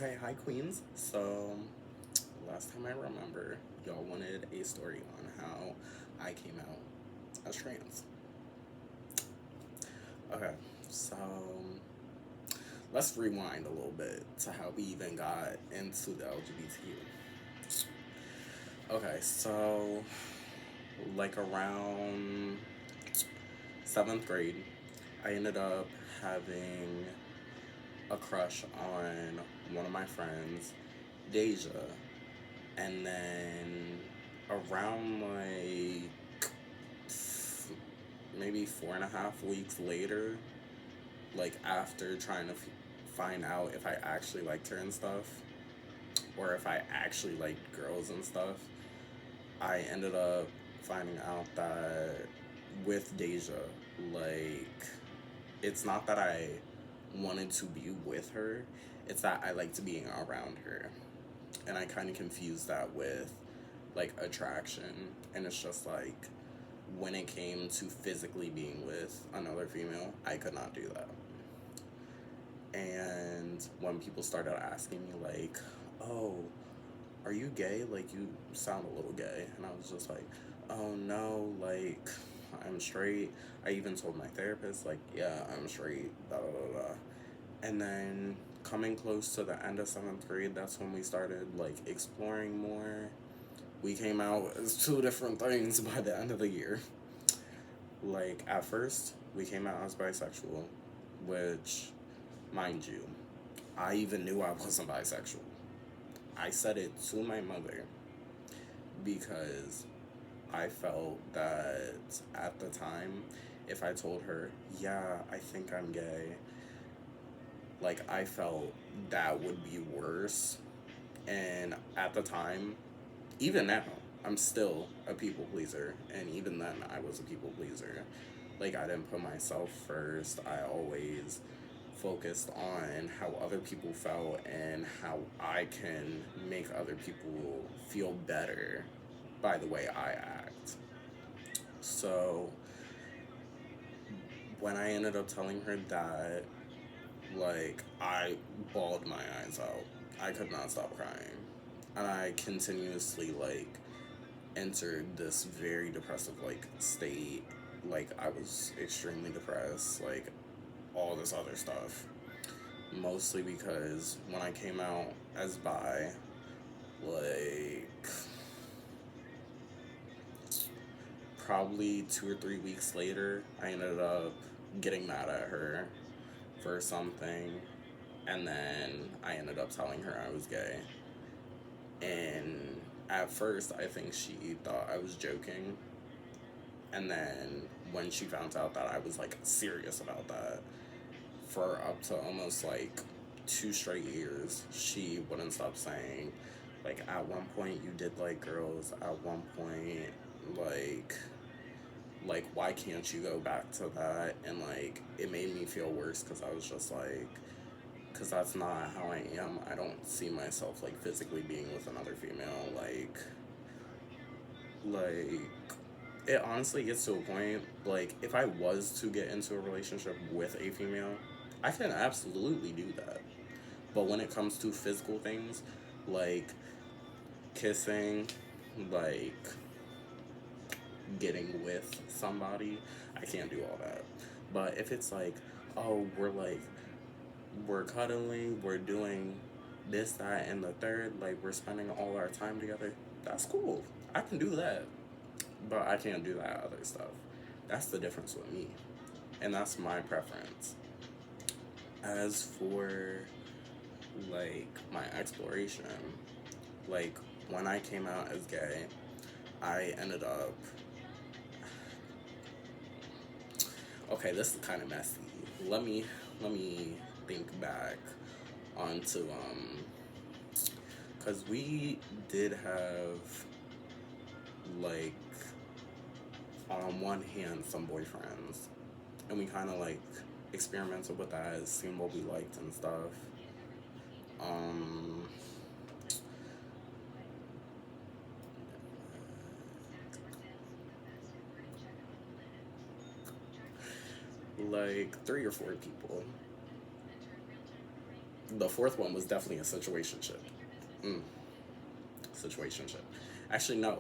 Okay, hi Queens. So, last time I remember, y'all wanted a story on how I came out as trans. Okay, so let's rewind a little bit to how we even got into the LGBTQ. Okay, so like around seventh grade, I ended up having a crush on one of my friends, Deja, and then around like maybe 4.5 weeks later, like after trying to find out if I actually liked her and stuff, or if I actually liked girls and stuff, I ended up finding out that with Deja, like, it's not that I wanted to be with her, it's that I liked being around her. And I kind of confused that with like attraction. And it's just like when it came to physically being with another female, I could not do that. And when people started asking me, like, oh, are you gay? Like, you sound a little gay. And I was just like, oh no, like, I'm straight. I even told my therapist, like, yeah, I'm straight, blah, blah, blah, blah. And then coming close to the end of seventh grade, that's when we started, like, exploring more. We came out as two different things by the end of the year. Like, at first, we came out as bisexual, which, mind you, I even knew I wasn't bisexual. I said it to my mother because I felt that at the time, if I told her, yeah, I think I'm gay, like, I felt that would be worse. And at the time, even now, I'm still a people pleaser. And even then, I was a people pleaser. Like, I didn't put myself first. I always focused on how other people felt and how I can make other people feel better by the way I act. So, when I ended up telling her that, like, I bawled my eyes out. I could not stop crying. And I continuously, like, entered this very depressive, like, state. Like, I was extremely depressed, like, all this other stuff. Mostly because when I came out as bi, like, probably 2 or 3 weeks later, I ended up getting mad at her for something. And then I ended up telling her I was gay. And at first, I think she thought I was joking. And then when she found out that I was, like, serious about that, for up to almost, like, 2 straight years, she wouldn't stop saying, like, at one point you did like girls, at one point, like, why can't you go back to that? And, like, it made me feel worse because I was just like, because that's not how I am. I don't see myself, like, physically being with another female. Like, it honestly gets to a point, like, if I was to get into a relationship with a female, I can absolutely do that. But when it comes to physical things, like kissing, like getting with somebody, I can't do all that. But if it's like, oh, we're cuddling, we're doing this, that, and the third, like, we're spending all our time together, that's cool. I can do that. But I can't do that other stuff. That's the difference with me. And that's my preference. As for, like, my exploration, like, when I came out as gay, I ended up. Okay, this is kind of messy. Let me think back onto because we did have, like, on one hand some boyfriends, and we kind of, like, experimented with that, seeing what we liked and stuff. Um, like 3 or 4 people. The fourth one was definitely a situationship. Mm, situationship. Actually, no.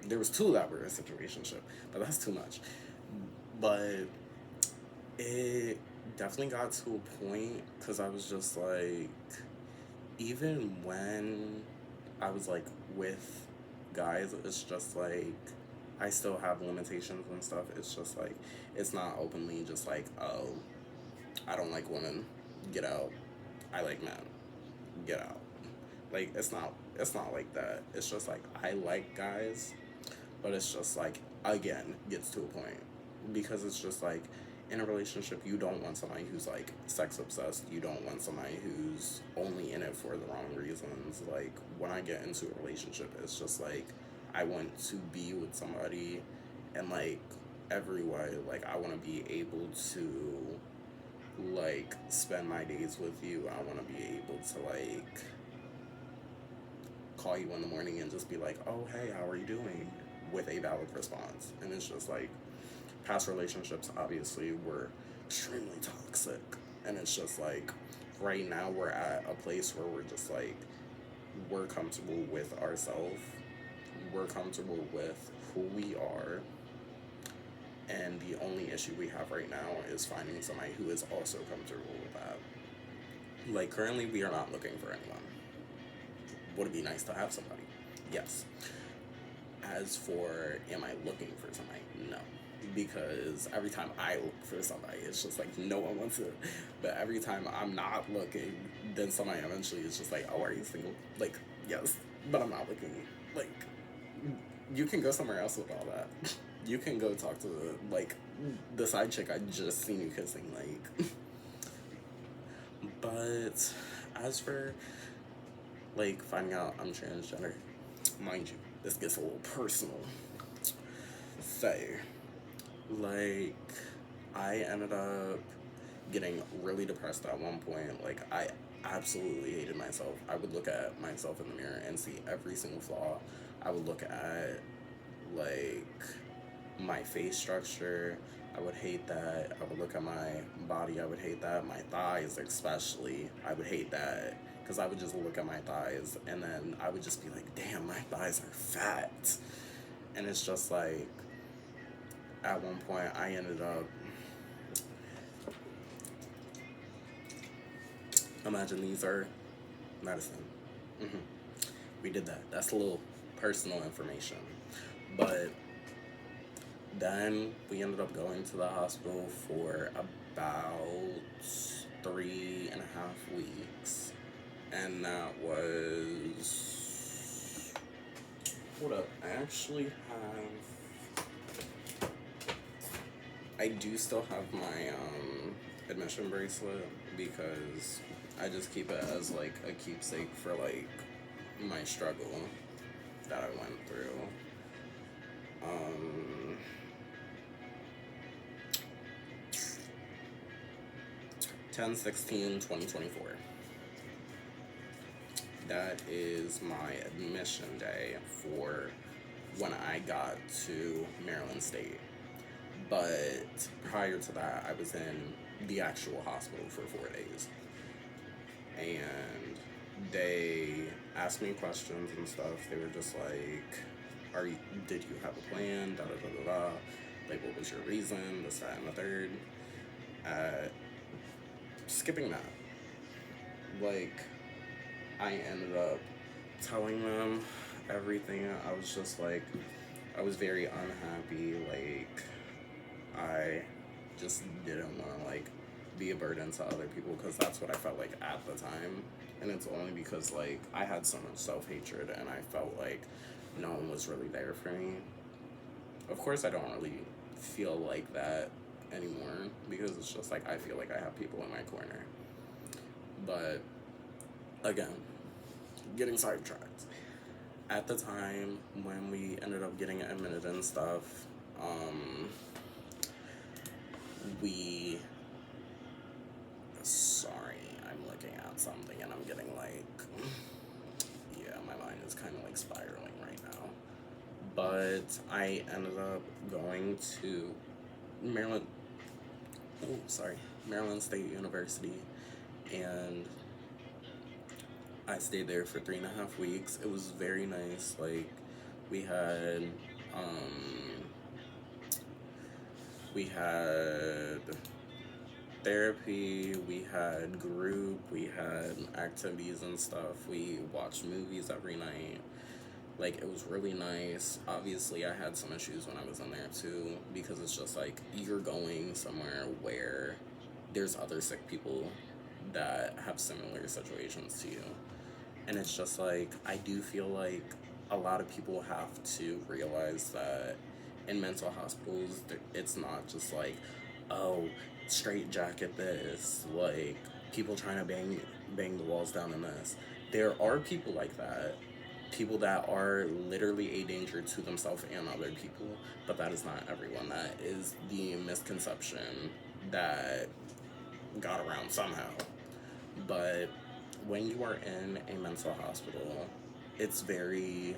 There was two that were a situationship, but that's too much. But it definitely got to a point because I was just like, even when I was like with guys, it's just like I still have limitations and stuff. It's just like it's not openly just like, oh, I don't like women, get out. I like men, get out. Like it's not like that. It's just like I like guys, but it's just like again gets to a point because it's just like in a relationship you don't want somebody who's like sex obsessed. You don't want somebody who's only in it for the wrong reasons. Like when I get into a relationship, it's just like I want to be with somebody and like every way. Like I want to be able to like spend my days with you. I want to be able to like call you in the morning and just be like, oh, hey, how are you doing? With a valid response. And it's just like, past relationships obviously were extremely toxic. And it's just like, right now we're at a place where we're just like, we're comfortable with ourselves, we're comfortable with who we are. And the only issue we have right now is finding somebody who is also comfortable with that. Like, currently, we are not looking for anyone. Would it be nice to have somebody? Yes. As for, am I looking for somebody? No. Because every time I look for somebody, it's just like no one wants it. But every time I'm not looking, then somebody eventually is just like, oh, are you single? Like, yes, but I'm not looking. Like, you can go somewhere else with all that. You can go talk to like the side chick I just seen you kissing. Like, but as for like finding out I'm transgender, mind you, this gets a little personal. Say, like, I ended up getting really depressed at one point. Like, I absolutely hated myself. I would look at myself in the mirror and see every single flaw. I would look at, like, my face structure. I would hate that. I would look at my body. I would hate that. My thighs, especially. I would hate that. Because I would just look at my thighs and then I would just be like, damn, my thighs are fat. And it's just like, at one point, I ended up. Imagine these are medicine. hmm We did that. That's a little personal information. But then we ended up going to the hospital for about 3.5 weeks. And that was. Hold up. I actually have. I do still have my admission bracelet because I just keep it as like a keepsake for like my struggle that I went through. Um, 10/16/2024. That is my admission day for when I got to Maryland State. But prior to that, I was in the actual hospital for 4 days. And they asked me questions and stuff. They were just like, did you have a plan? Da da da da da. Like, what was your reason? This, that, and the third. Uh, Skipping that. Like, I ended up telling them everything. I was just like, I was very unhappy. Like, I just didn't want to like be a burden to other people because that's what I felt like at the time. And it's only because like I had so much self-hatred and I felt like no one was really there for me. Of course I don't really feel like that anymore because it's just like I feel like I have people in my corner. But again, getting sidetracked. At the time when we ended up getting admitted and stuff, we sorry, I'm looking at something and I'm getting like, yeah, my mind is kind of like spiraling right now. But I ended up going to Maryland, oh, sorry, Maryland State University, And I stayed there for 3.5 weeks. It was very nice. Like, we had, um, we had therapy, we had group, we had activities and stuff. We watched movies every night. Like, it was really nice. Obviously, I had some issues when I was in there too, because it's just like you're going somewhere where there's other sick people that have similar situations to you. And it's just like, I do feel like a lot of people have to realize that in mental hospitals, it's not just like, oh, straight jacket this, like people trying to bang the walls down in this. There are people like that, people that are literally a danger to themselves and other people, but that is not everyone. That is the misconception that got around somehow. But when you are in a mental hospital, it's very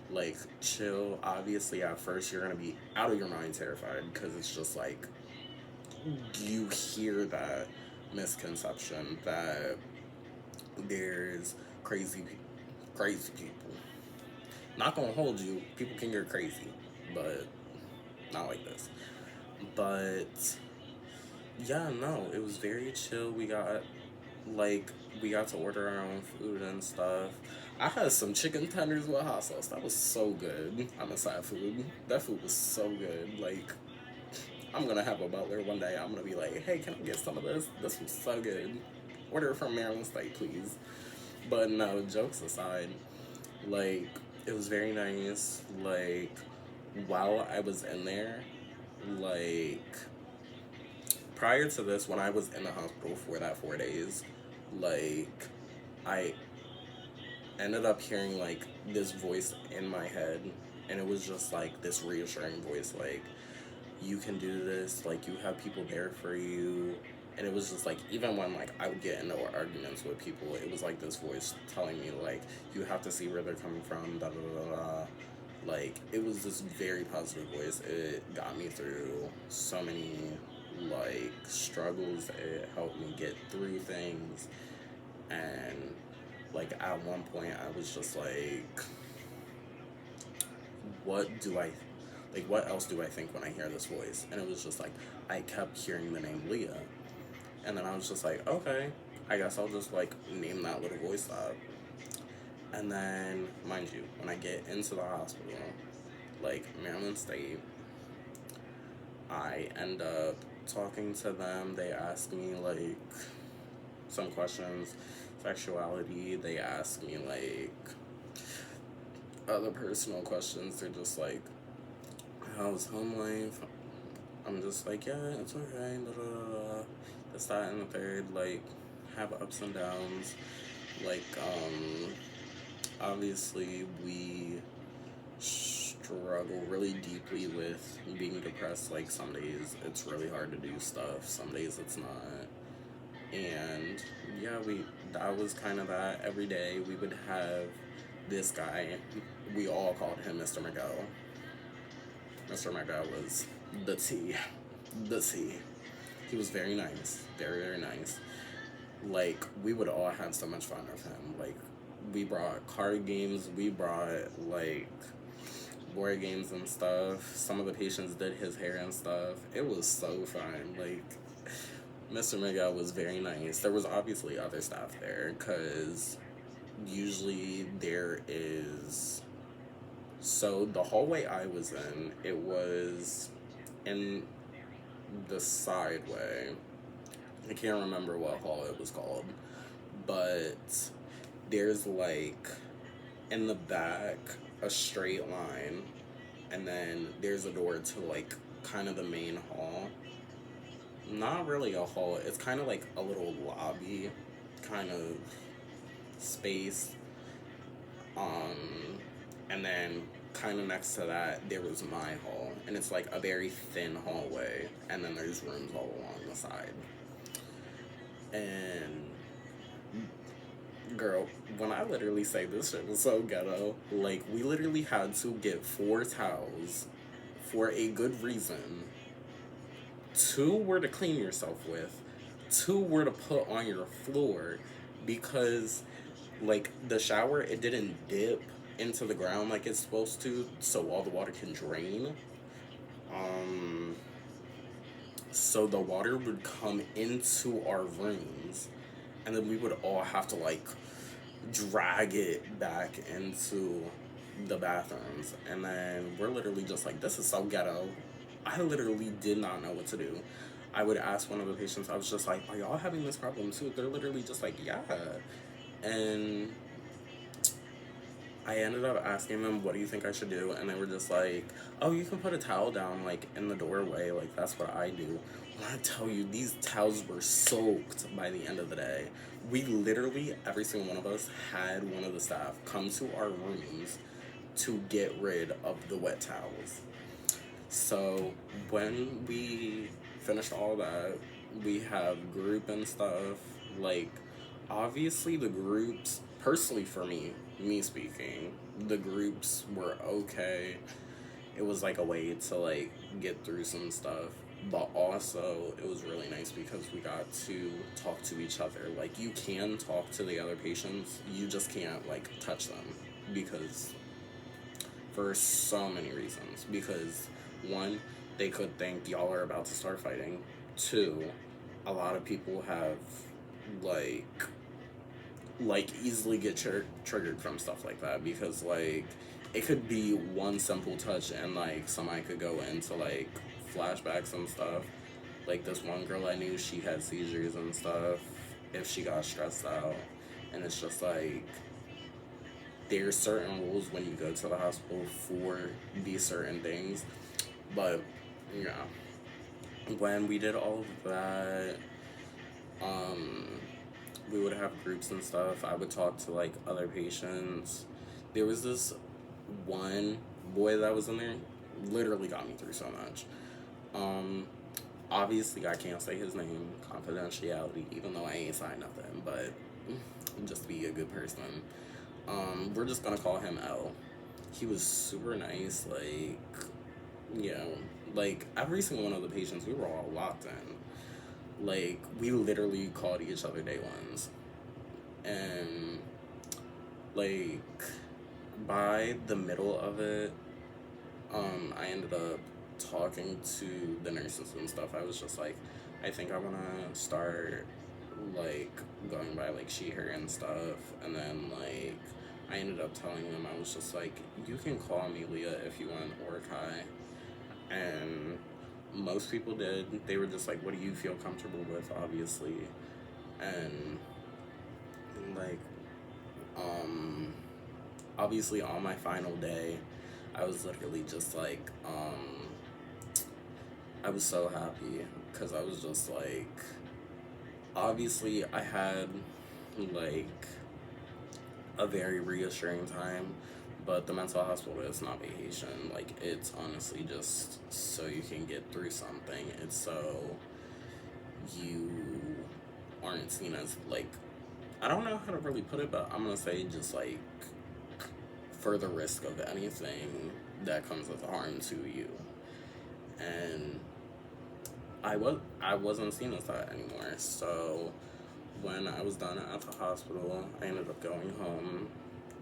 like chill. Obviously, at first, you're gonna be out of your mind terrified because it's just like you hear that misconception that there's crazy people. Not gonna hold you. People can get crazy, but not like this. But yeah, no, it was very chill. Like we got to order our own food and stuff. I had some chicken tenders with hot sauce. That was so good. On the side food. That food was so good. Like, I'm gonna have a butler one day. I'm gonna be like, hey, can I get some of this? This was so good. Order it from Maryland State, please. But no, jokes aside, like, it was very nice. Like, while I was in there, like, prior to this, when I was in the hospital for that 4 days, like, I ended up hearing like this voice in my head, and it was just like this reassuring voice, like, you can do this, like, you have people there for you. And it was just like, even when like I would get into arguments with people, it was like this voice telling me like, you have to see where they're coming from, da da da da. Like, it was this very positive voice. It got me through so many like struggles. It helped me get through things. And like at one point I was just like, what do I like, what else do I think when I hear this voice? And it was just like, I kept hearing the name Leah. And then I was just like, okay, I guess I'll just like name that little voice up. And then, mind you, when I get into the hospital, like Maryland State, I end up talking to them. They ask me like some questions, sexuality. They ask me like other personal questions. They're just like, how's home life? I'm just like, yeah, it's okay. Da, da, da, da. This, that, and the third. Like, have ups and downs. Like, obviously, we struggle really deeply with being depressed. Like, some days it's really hard to do stuff, some days it's not. And yeah, that was kind of that. Every day we would have this guy, we all called him Mr. Miguel. Mr. Miguel was the T. The T. He was very nice. Very, very nice. Like, we would all have so much fun with him. Like, we brought card games, we brought, like, board games and stuff. Some of the patients did his hair and stuff. It was so fun. Like, Mr. Miguel was very nice. There was obviously other staff there, because usually there is... So, the hallway I was in, it was in the sideway. I can't remember what hall it was called, but there's like in the back a straight line, and then there's a door to like kind of the main hall. Not really a hall, it's kind of like a little lobby kind of space. And then kind of next to that there was my hall, and it's like a very thin hallway, and then there's rooms all along the side. And girl, when I literally say this shit was so ghetto, like, we literally had to get 4 towels for a good reason. 2 were to clean yourself with, two were to put on your floor because, like, the shower, it didn't dip into the ground like it's supposed to, so all the water can drain. Um, so the water would come into our rooms, and then we would all have to, like, drag it back into the bathrooms. And then we're literally just like, this is so ghetto. I literally did not know what to do. I would ask one of the patients, I was just like, are y'all having this problem too? They're literally just like, yeah. And I ended up asking them, what do you think I should do? And they were just like, oh, you can put a towel down, like, in the doorway. Like, that's what I do. When I tell you, these towels were soaked by the end of the day. We literally, every single one of us, had one of the staff come to our rooms to get rid of the wet towels. So, when we finished all that, we have group and stuff. Like, obviously the groups, personally for me speaking, the groups were okay. It was like a way to, like, get through some stuff. But also, it was really nice because we got to talk to each other. Like, you can talk to the other patients, you just can't, like, touch them. Because, for so many reasons. Because, one, they could think y'all are about to start fighting. Two, a lot of people have, like, easily get triggered from stuff like that, because, like, it could be one simple touch and, like, somebody could go into, like, flashbacks and stuff. Like, this one girl I knew, she had seizures and stuff if she got stressed out. And it's just like, there's certain rules when you go to the hospital for these certain things. But yeah, when we did all of that, we would have groups and stuff. I would talk to, like, other patients. There was this one boy that was in there, literally got me through so much. Um, Obviously I can't say his name, confidentiality, even though I ain't signed nothing, but just be a good person. We're just gonna call him L. He was super nice, like, you know, like, every single one of the patients, we were all locked in. Like, we literally called each other day ones. And, like, by the middle of it, I ended up talking to the nurses and stuff. I was just like, I think I want to start, like, going by, like, she, her, and stuff. And then, like, I ended up telling them, I was just like, you can call me Leah if you want, or Kai. And most people did. They were just like, what do you feel comfortable with, obviously. And, like, obviously on my final day, I was literally just like, I was so happy, because I was just like, obviously I had, like, a very reassuring time, but the mental hospital is not vacation. Like, it's honestly just so you can get through something. It's so you aren't seen as, like, I don't know how to really put it, but I'm gonna say just, like, for the risk of anything that comes with harm to you. And I wasn't seen as that anymore. So when I was done at the hospital, I ended up going home.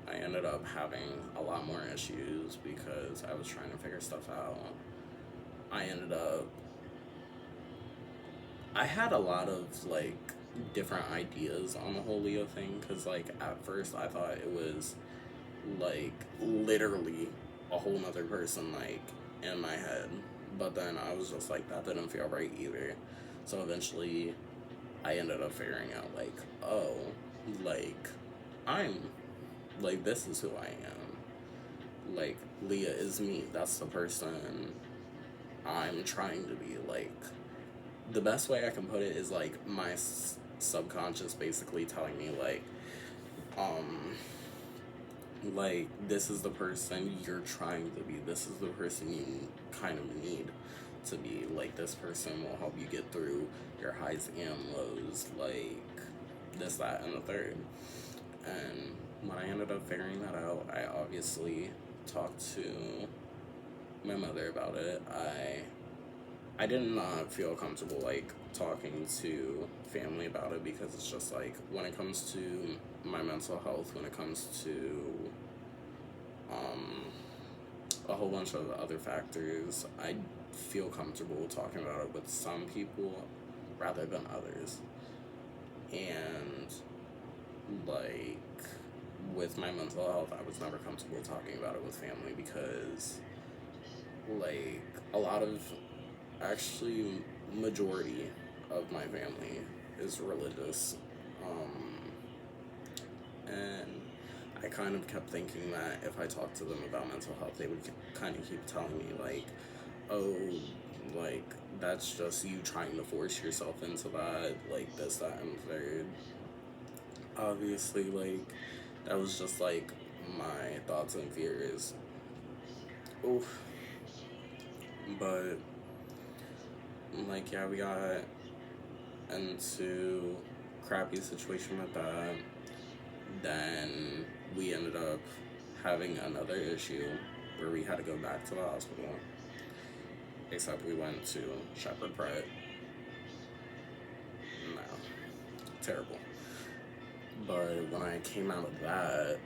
I ended up having a lot more issues because I was trying to figure stuff out. I had a lot of, like, different ideas on the whole Leo thing, because, like, at first I thought it was, like, literally a whole nother person, like, in my head. But then I was just like, that didn't feel right either. So eventually I ended up figuring out, like, oh, like, I'm, like, this is who I am. Like, Leah is me. That's the person I'm trying to be. Like, the best way I can put it is, like, my subconscious basically telling me, like, this is the person you're trying to be. This is the person you kind of need to be. Like, this person will help you get through your highs and lows. Like, this, that, and the third. And when I ended up figuring that out, I obviously talked to my mother about it. I I did not feel comfortable like talking to family about it because it's just like when it comes to my mental health, when it comes to um, a whole bunch of other factors, I feel comfortable talking about it with some people rather than others. And like with my mental health, I was never comfortable talking about it with family because like a lot of actually majority of my family is religious. And I kind of kept thinking that if I talked to them about mental health, they would kind of keep telling me like, oh, like that's just you trying to force yourself into that, like this, that, and third. Obviously, like that was just like my thoughts and fears. Oof. But like yeah, we got into crappy situation with that. Then we ended up having another issue where we had to go back to the hospital. Except we went to Shepherd Pratt. No, terrible. But when I came out of that,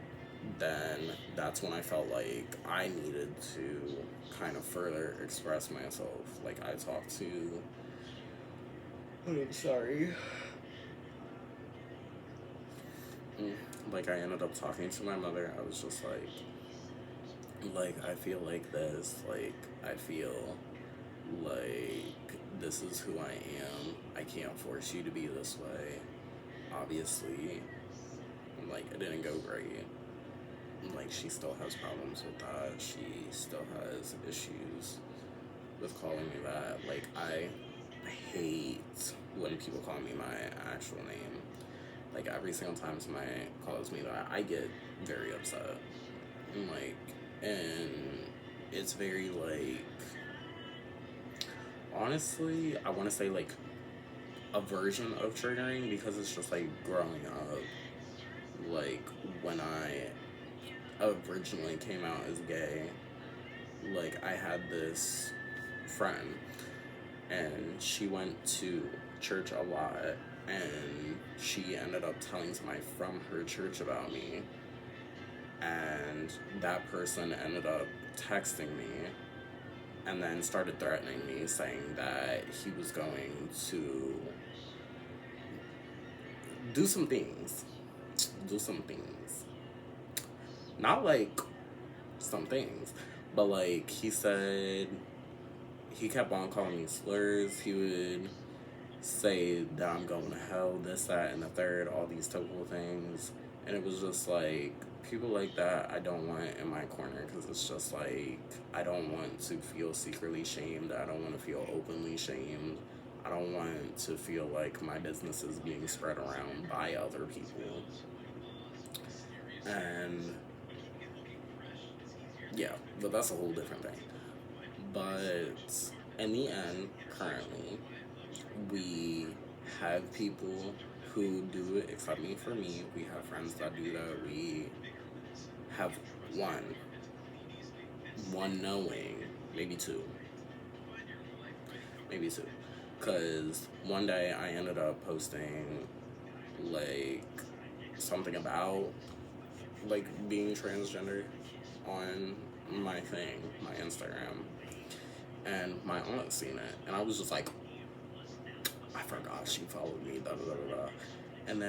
then that's when I felt like I needed to kind of further express myself. Like I talked to, I'm sorry. Like I ended up talking to my mother. I was just like I feel like this. Like I feel like this is who I am. I can't force you to be this way. Obviously, like it didn't go great. Like she still has problems with that. She still has issues with calling me that. Like I hate when people call me my actual name. Like every single time somebody calls me that, I get very upset. And like, and it's very like, honestly, I want to say like a version of triggering because it's just like growing up. Like when I originally came out as gay, like I had this friend and she went to church a lot and she ended up telling somebody from her church about me and that person ended up texting me and then started threatening me saying that he was going to do some things do some things not like some things but like he said he kept on calling me slurs. He would say that I'm going to hell, this, that, and the third, all these typical things. And it was just like, people like that I don't want in my corner because it's just like, I don't want to feel secretly shamed. I don't want to feel openly shamed. I don't want to feel like my business is being spread around by other people. And yeah, but that's a whole different thing. But in the end, currently, we have people who do it except me for me. We have friends that do that. We have one, one knowing, maybe two, maybe two. Because one day I ended up posting like something about like being transgender on my thing, my Instagram. And my aunt seen it. And I was just like, I forgot she followed me, da da da da da. And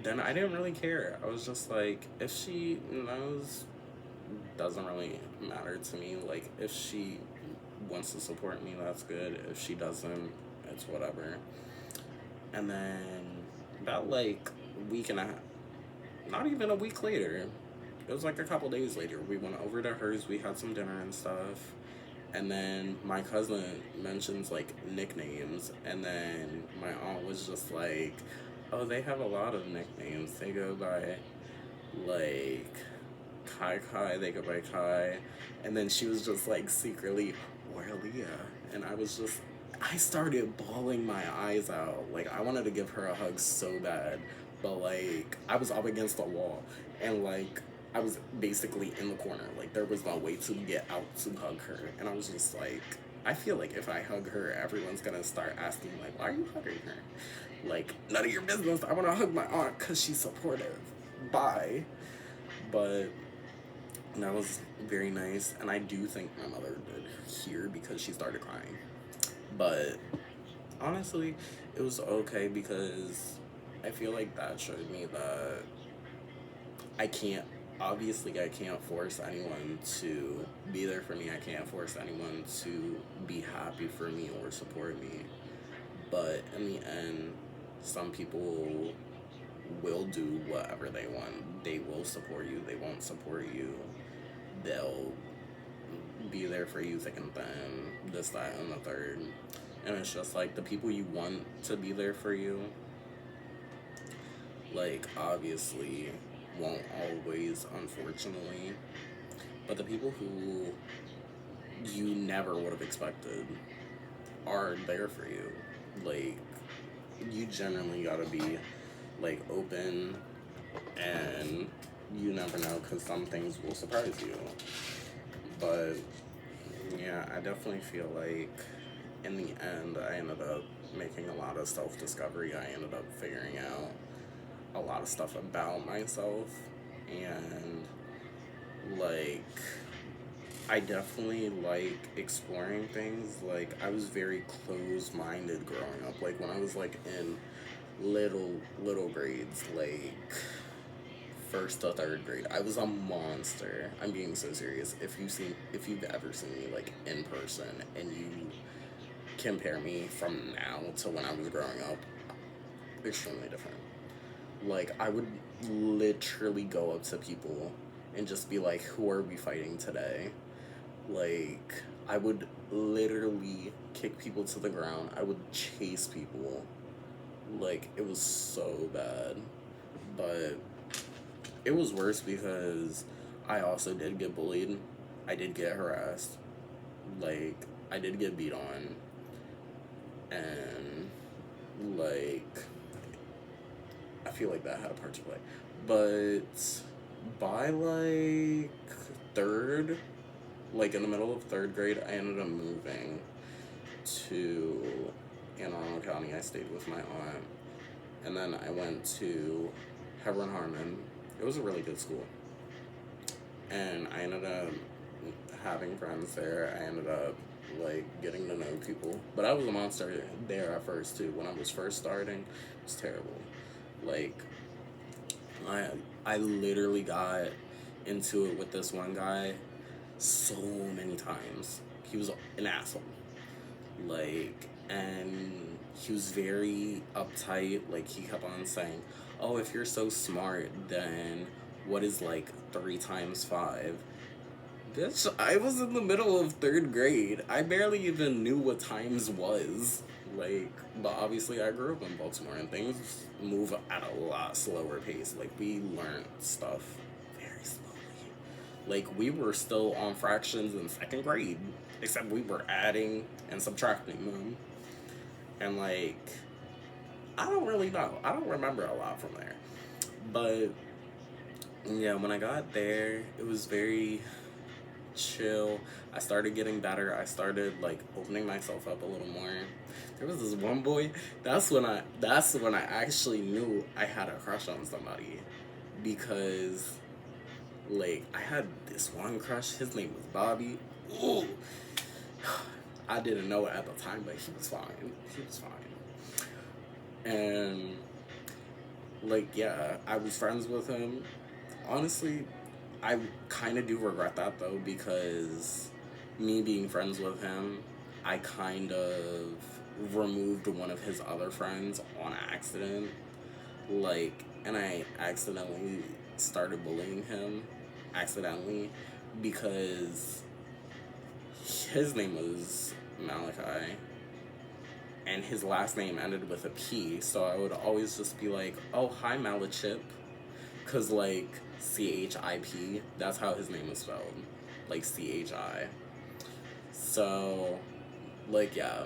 then I didn't really care. I was just like, if she knows, doesn't really matter to me. Like, if she wants to support me, that's good. If she doesn't, it's whatever. And then about like a week and a half, not even a week later, it was like a couple days later, we went over to hers, we had some dinner and stuff. And then my cousin mentions like nicknames, and then my aunt was just like, "Oh, they have a lot of nicknames. They go by like Kai Kai. They go by Kai," and then she was just like secretly Aurelia, and I started bawling my eyes out. Like I wanted to give her a hug so bad, but like I was up against the wall, and like I was basically in the corner. Like there was no way to get out to hug her, and I was just like, I feel like if I hug her, everyone's gonna start asking, like, why are you hugging her? Like, none of your business. I wanna hug my aunt because she's supportive. Bye. But that was very nice. And I do think my mother did hear because she started crying. But honestly, it was okay because I feel like that showed me that I can't, obviously, I can't force anyone to be there for me. I can't force anyone to be happy for me or support me. But in the end, some people will do whatever they want. They will support you, they won't support you. They'll be there for you thick and thin, this, that, and the third. And it's just like the people you want to be there for you, like, obviously won't always, unfortunately. But the people who you never would have expected are there for you. Like, you generally gotta be, like, open, and you never know because some things will surprise you. But yeah, I definitely feel like in the end, I ended up making a lot of self discovery. I ended up figuring out a lot of stuff about myself, and like, I definitely like exploring things. Like, I was very close minded growing up. Like, when I was like in little grades, like first to third grade, I was a monster. I'm being so serious. If you've ever seen me like in person and you compare me from now to when I was growing up, extremely different. Like, I would literally go up to people and just be like, who are we fighting today? Like, I would literally kick people to the ground. I would chase people. Like, it was so bad. But it was worse because I also did get bullied. I did get harassed. Like, I did get beat on. And, like, I feel like that had a part to play. But by, like, third, like, in the middle of third grade, I ended up moving to Anne Arundel County. I stayed with my aunt. And then I went to Hebron Harmon. It was a really good school. And I ended up having friends there. I ended up, like, getting to know people. But I was a monster there at first, too. When I was first starting, it was terrible. Like, I literally got into it with this one guy so many times. He was an asshole. Like, and he was very uptight. Like, he kept on saying, oh, if you're so smart, then what is like 3 times 5? Bitch, I was in the middle of third grade. I barely even knew what times was. Like, but obviously I grew up in Baltimore and things move at a lot slower pace. Like, we learned stuff very slowly. Like, we were still on fractions in second grade, except we were adding and subtracting them. And, like, I don't really know. I don't remember a lot from there. But, yeah, when I got there, it was very chill. I started getting better. I started, like, opening myself up a little more. There was this one boy. That's when I actually knew I had a crush on somebody, because, like, I had this one crush. His name was Bobby. Ooh. I didn't know it at the time, but he was fine. He was fine. And, like, yeah, I was friends with him. Honestly, I kind of do regret that, though, because me being friends with him, I kind of removed one of his other friends on accident. Like, and I accidentally started bullying him. Accidentally. Because his name was Malachi. And his last name ended with a P. So I would always just be like, oh, hi, Malachip. Because, like, CHIP, that's how his name was spelled. Like, CHI. So, like, yeah.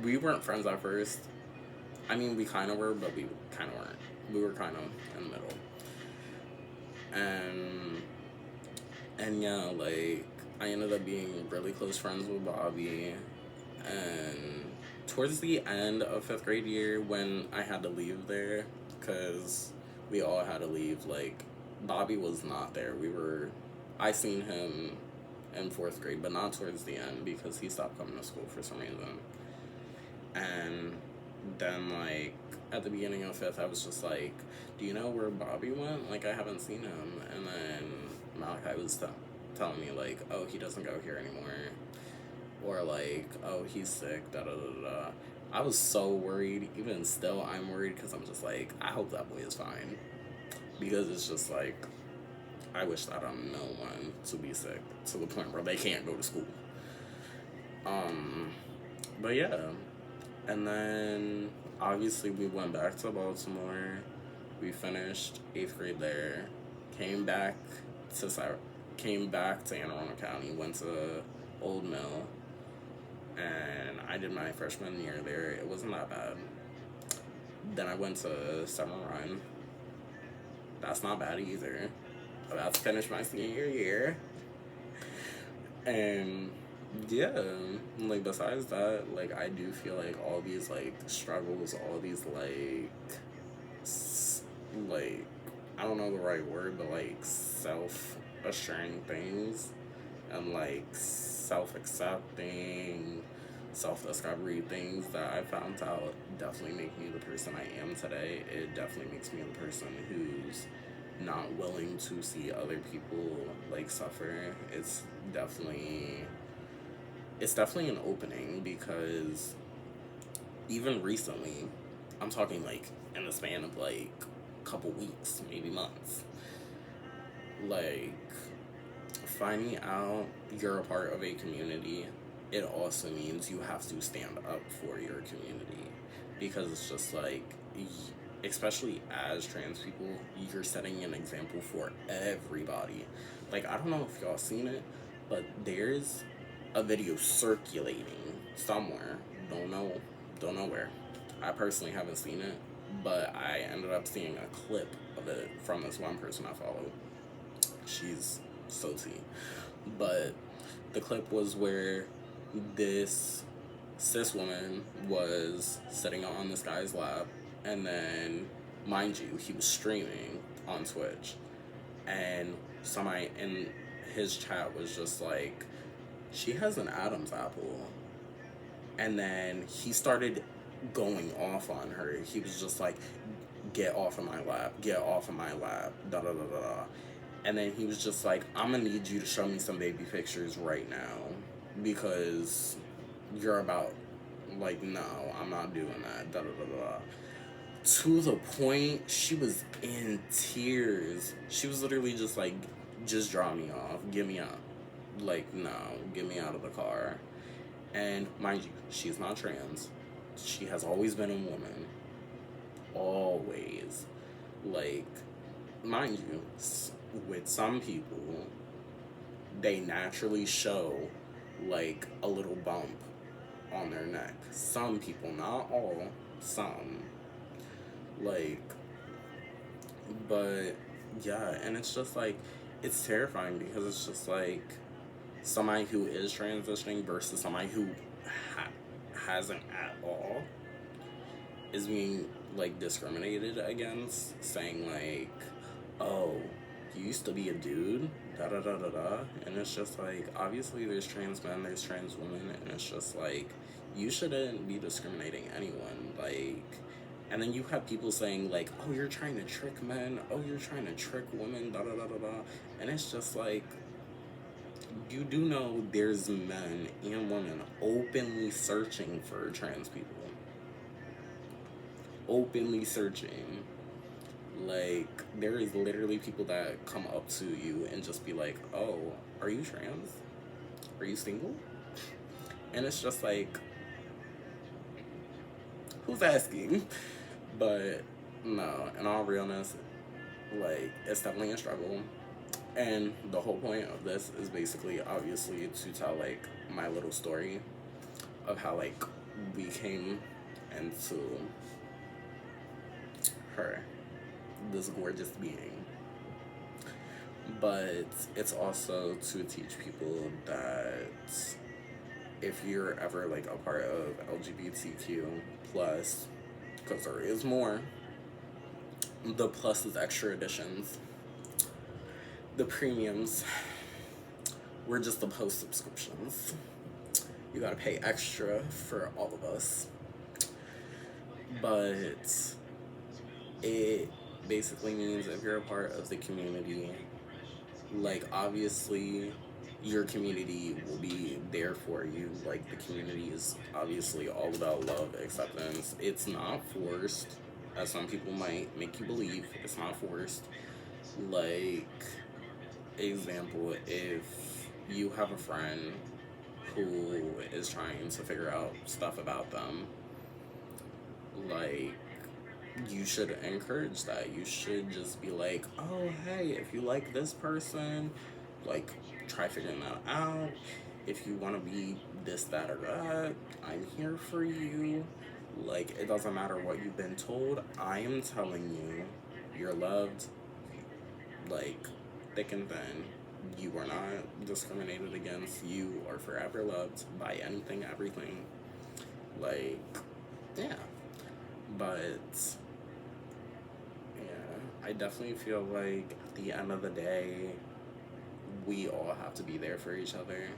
We weren't friends at first. I mean, we kind of were, but we kind of weren't. We were kind of in the middle. And yeah, like, I ended up being really close friends with Bobby. And towards the end of fifth grade year, when I had to leave there, because we all had to leave, like, Bobby was not there. I seen him in fourth grade, but not towards the end because he stopped coming to school for some reason. And then, like, at the beginning of fifth, I was just like, do you know where Bobby went? Like, I haven't seen him. And then Malachi was telling me, like, oh, he doesn't go here anymore. Or, like, oh, he's sick, da da da da. I was so worried. Even still, I'm worried because I'm just like, I hope that boy is fine. Because it's just like, I wish that I'm no one to be sick to the point where they can't go to school. But yeah. And then obviously we went back to Baltimore. We finished 8th grade there. Came back to Anne Arundel County. Went to Old Mill, and I did my freshman year there. It wasn't that bad. Then I went to Summer Run. That's not bad either. About to finish my senior year. And yeah, like, besides that, like, I do feel like all these, like, struggles, all these, like, I don't know the right word, but, like, self-assuring things, and, like, self-accepting, self-discovery things that I found out definitely make me the person I am today. It definitely makes me the person who's not willing to see other people, like, suffer. It's definitely an opening, because even recently, I'm talking, like, in the span of, like, a couple weeks, maybe months, like, finding out you're a part of a community, it also means you have to stand up for your community, because it's just like, especially as trans people, you're setting an example for everybody. Like, I don't know if y'all seen it, but there's a video circulating somewhere. Don't know where. I personally haven't seen it, but I ended up seeing a clip of it from this one person I follow. She's so tea. But the clip was where this cis woman was sitting on this guy's lap, and then, mind you, he was streaming on Twitch, and somebody in his chat was just like, she has an Adam's apple. And then he started going off on her. He was just like, get off of my lap, da da da da da. And then he was just like, I'm gonna need you to show me some baby pictures right now, because you're about, like, no, I'm not doing that, da da da da. To the point, she was in tears. She was literally just like, just drop me off, get me out. Like, no, get me out of the car. And mind you, she's not trans. She has always been a woman. Always. Like, mind you, with some people, they naturally show, like, a little bump on their neck. Some people, not all, some. Like, but yeah, and it's just like, it's terrifying, because it's just like, somebody who is transitioning versus somebody who hasn't at all is being, like, discriminated against, saying, like, oh, you used to be a dude, da da da da da. And it's just like, obviously there's trans men, there's trans women, and it's just like, you shouldn't be discriminating anyone. Like, and then you have people saying, like, oh, you're trying to trick men, oh, you're trying to trick women, da da da da da. And it's just like, you do know there's men and women openly searching for trans people. Openly searching. Like, there is literally people that come up to you and just be like, oh, are you trans? Are you single? And it's just like, who's asking? But no, in all realness, like, it's definitely a struggle. And the whole point of this is basically, obviously, to tell, like, my little story of how, like, we came into her, this gorgeous being. But it's also to teach people that if you're ever like a part of LGBTQ plus, because there is more, the plus is extra editions. The premiums were just the post subscriptions. You gotta pay extra for all of us. But it basically means if you're a part of the community, like obviously your community will be there for you. Like the community is obviously all about love, acceptance. It's not forced, as some people might make you believe. It's not forced. Like, example, if you have a friend who is trying to figure out stuff about them, like, you should encourage that. You should just be like, oh, hey, if you like this person, like, try figuring that out. If you want to be this, that, or that, I'm here for you. Like, it doesn't matter what you've been told. I am telling you, you're loved, like, thick and thin. You are not discriminated against. You are forever loved by anything, everything. Like, yeah. But yeah, I definitely feel like at the end of the day, we all have to be there for each other.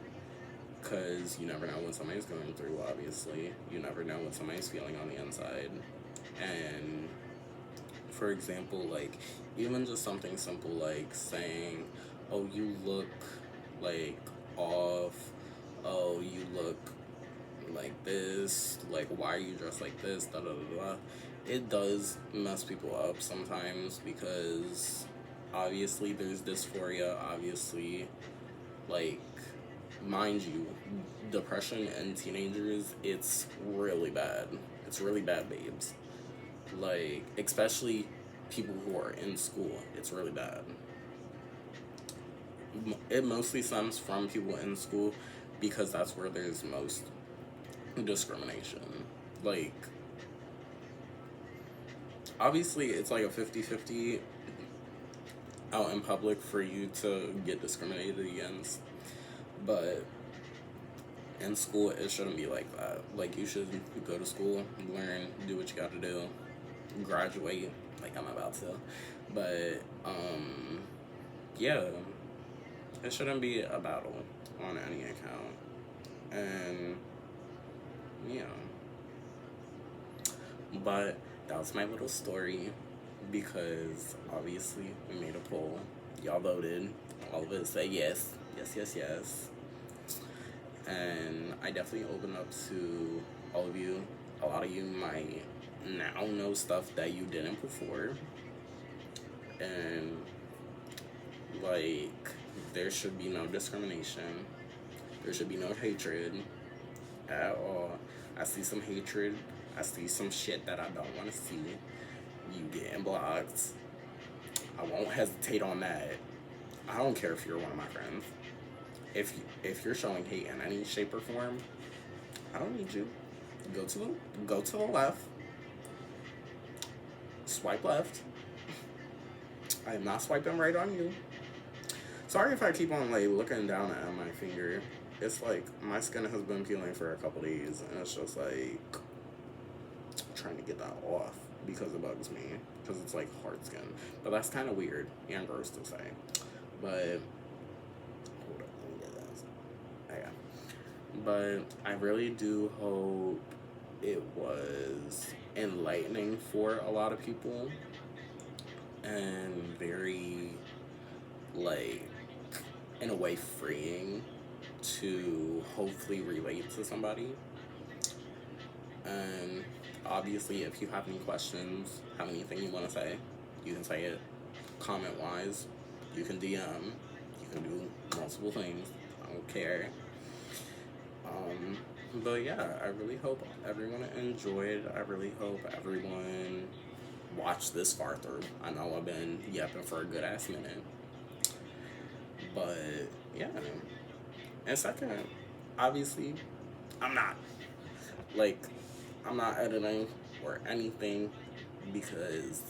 Because you never know what somebody's going through, obviously. You never know what somebody's feeling on the inside. And for example, like, even just something simple like saying, oh, you look like off, oh, you look like this, like, why are you dressed like this, da da da da. It does mess people up sometimes because obviously there's dysphoria, obviously, like, mind you, depression in teenagers, it's really bad. It's really bad, babes. Like, especially people who are in school, it's really bad. It mostly stems from people in school because that's where there's most discrimination. Like, obviously, it's like a 50-50 out in public for you to get discriminated against, but in school, it shouldn't be like that. Like, you should go to school, learn, do what you gotta do, graduate, like I'm about to. But, yeah, it shouldn't be a battle on any account. And, yeah. But that was my little story because obviously we made a poll. Y'all voted. All of it said yes. Yes, yes, yes. And I definitely opened up to all of you. A lot of you might now know stuff that you didn't before. And, like, there should be no discrimination. There should be no hatred at all. I see some hatred. I see some shit that I don't want to see. You getting blocked. I won't hesitate on that. I don't care if you're one of my friends. If you're showing hate in any shape or form, I don't need you. Go to the left. Swipe left. I am not swiping right on you. Sorry if I keep on like looking down at my finger. It's like my skin has been peeling for a couple days, and it's just like trying to get that off because it bugs me because it's like hard skin. But that's kind of weird and gross to say. But hold up, let me get this. Yeah. But I really do hope it was enlightening for a lot of people and very, like, in a way freeing to hopefully relate to somebody. And obviously, if you have any questions, have anything you want to say, you can say it comment wise. You can DM. You can do multiple things. I don't care. But yeah, I really hope everyone enjoyed. I really hope everyone watched this far through. I know I've been yapping for a good ass minute. But yeah. And second, obviously, I'm not editing or anything because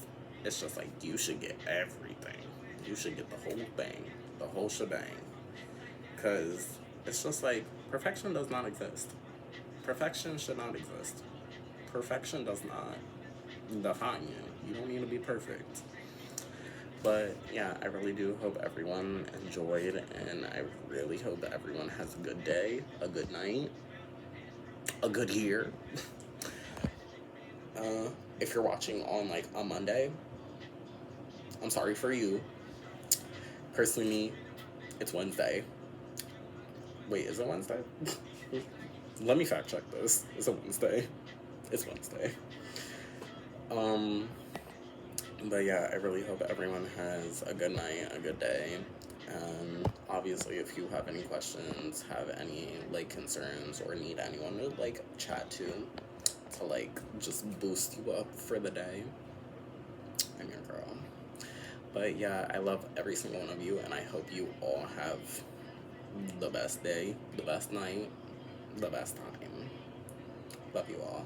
it's just like you should get everything. You should get the whole thing, the whole shebang. Because it's just like Perfection does not exist. Perfection should not exist. Perfection does not define you. You don't need to be perfect. But yeah, I really do hope everyone enjoyed, and I really hope that everyone has a good day, a good night, a good year. If you're watching on like a Monday, I'm sorry for you. Personally, me, it's Wednesday. Wait, is it Wednesday? Let me fact check this. Is it Wednesday? It's Wednesday. Um, but yeah, I really hope everyone has a good night, a good day. And obviously, if you have any questions, have any like concerns, or need anyone to like chat to like just boost you up for the day, I'm your girl. But yeah, I love every single one of you, and I hope you all have the best day, the best night, the best time. Love you all.